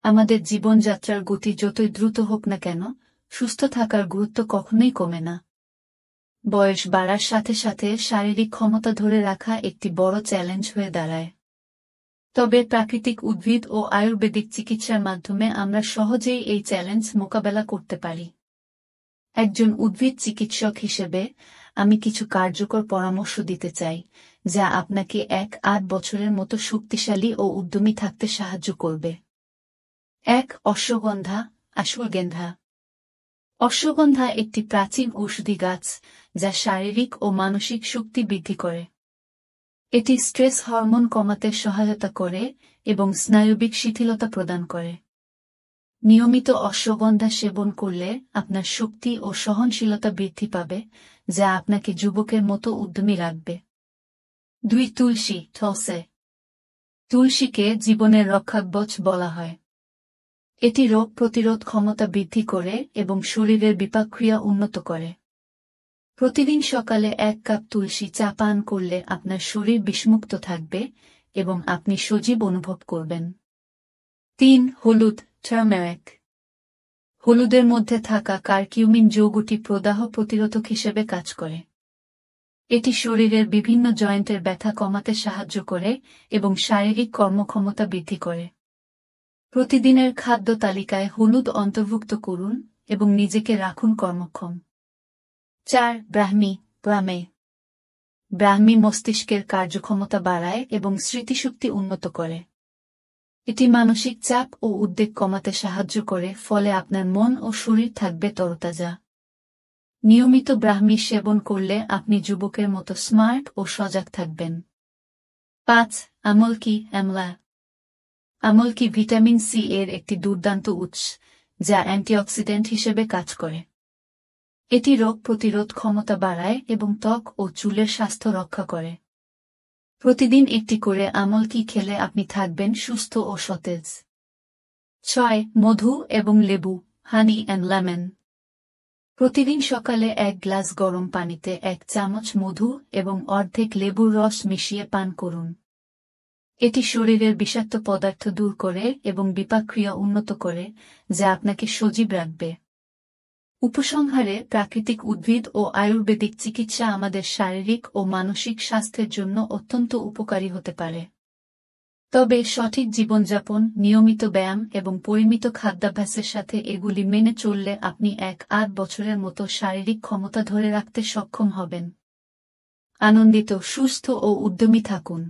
আমাদের জীবনযাত্রার গতি যতই দ্রুত হোক না কেন, সুস্থ থাকার গুরুত্ব কখনোই কমে না। বয়স বাড়ার সাথে সাথে শারীরিক ক্ষমতা ধরে রাখা একটি বড় চ্যালেঞ্জ হয়ে দাঁড়ায়। তবে প্রাকৃতিক উদ্ভিদ ও আয়ুর্বেদিক চিকিৎসার মাধ্যমে আমরা সহজেই এই চ্যালেঞ্জ মোকাবেলা করতে পারি। একজন উদ্ভিদ চিকিৎসক হিসেবে আমি কিছু কার্যকর পরামর্শ দিতে চাই, যা আপনাকে 1-8 বছরের মতো শক্তিশালী ও উদ্যমী থাকতে সাহায্য করবে। 1. অশ্বগন্ধা, আশ্বগন্ধা। অশ্বগন্ধা একটি প্রাচীন ঔষধি গাছ যা শারীরিক ও মানসিক শক্তি বৃদ্ধি করে। এটি স্ট্রেস হরমোন কমাতে সহায়তা করে এবং স্নায়বিক শিথিলতা প্রদান করে। নিয়মিত অশ্বগন্ধা সেবন করলে আপনার শক্তি ও সহনশীলতা বৃদ্ধি পাবে, যা আপনাকে যুবকের মতো উদ্যমী রাখবে। 2. তুলসী, তুলসী। তুলসীকে জীবনের রক্ষাকবচ বলা হয়। এটি রোগ প্রতিরোধ ক্ষমতা বৃদ্ধি করে এবং শরীরের বিপাকক্রিয়া উন্নত করে। প্রতিদিন সকালে 1 কাপ তুলসী চা পান করলে আপনার শরীর বিষমুক্ত থাকবে এবং আপনি সজীব অনুভব করবেন। 3. হলুদ, টার্মেরিক। হলুদের মধ্যে থাকা কারকিউমিন যৌগটি প্রদাহ প্রতিরোধক হিসেবে কাজ করে। এটি শরীরের বিভিন্ন জয়েন্টের ব্যথা কমাতে সাহায্য করে এবং শারীরিক কর্মক্ষমতা বৃদ্ধি করে। প্রতিদিনের খাদ্য তালিকায় হলুদ অন্তর্ভুক্ত করুন এবং নিজেকে রাখুন কর্মক্ষম। 4. ব্রাহ্মী, ব্রাহ্মে। ব্রাহ্মী মস্তিষ্কের কার্যক্ষমতা বাড়ায় এবং স্মৃতিশক্তি উন্নত করে। এটি মানসিক চাপ ও উদ্বেগ কমাতে সাহায্য করে, ফলে আপনার মন ও শরীর থাকবে তরতাজা। নিয়মিত ব্রাহ্মী সেবন করলে আপনি যুবকের মতো স্মার্ট ও সজাগ থাকবেন। 5. আমলকি, আমলা। আমলকি ভিটামিন সি এর একটি দুর্দান্ত উৎস, যা অ্যান্টিঅক্সিডেন্ট হিসেবে কাজ করে। এটি রোগ প্রতিরোধ ক্ষমতা বাড়ায় এবং ত্বক ও চুলের স্বাস্থ্য রক্ষা করে। প্রতিদিন একটি করে আমলকি খেলে আপনি থাকবেন সুস্থ ও সতেজ। 6. মধু এবং লেবু, হানি অ্যান্ড লেমন। প্রতিদিন সকালে 1 গ্লাস গরম পানিতে 1 চামচ মধু এবং অর্ধেক লেবুর রস মিশিয়ে পান করুন। এটি শরীরের বিষাক্ত পদার্থ দূর করে এবং বিপাকক্রিয়া উন্নত করে, যা আপনাকে সজীব রাখবে। উপসংহারে, প্রাকৃতিক উদ্ভিদ ও আয়ুর্বেদিক চিকিৎসা আমাদের শারীরিক ও মানসিক স্বাস্থ্যের জন্য অত্যন্ত উপকারী হতে পারে। তবে সঠিক জীবনযাপন, নিয়মিত ব্যায়াম এবং পরিমিত খাদ্যাভ্যাসের সাথে এগুলি মেনে চললে আপনি 1-8 বছরের মতো শারীরিক ক্ষমতা ধরে রাখতে সক্ষম হবেন। আনন্দিত, সুস্থ ও উদ্যমী থাকুন।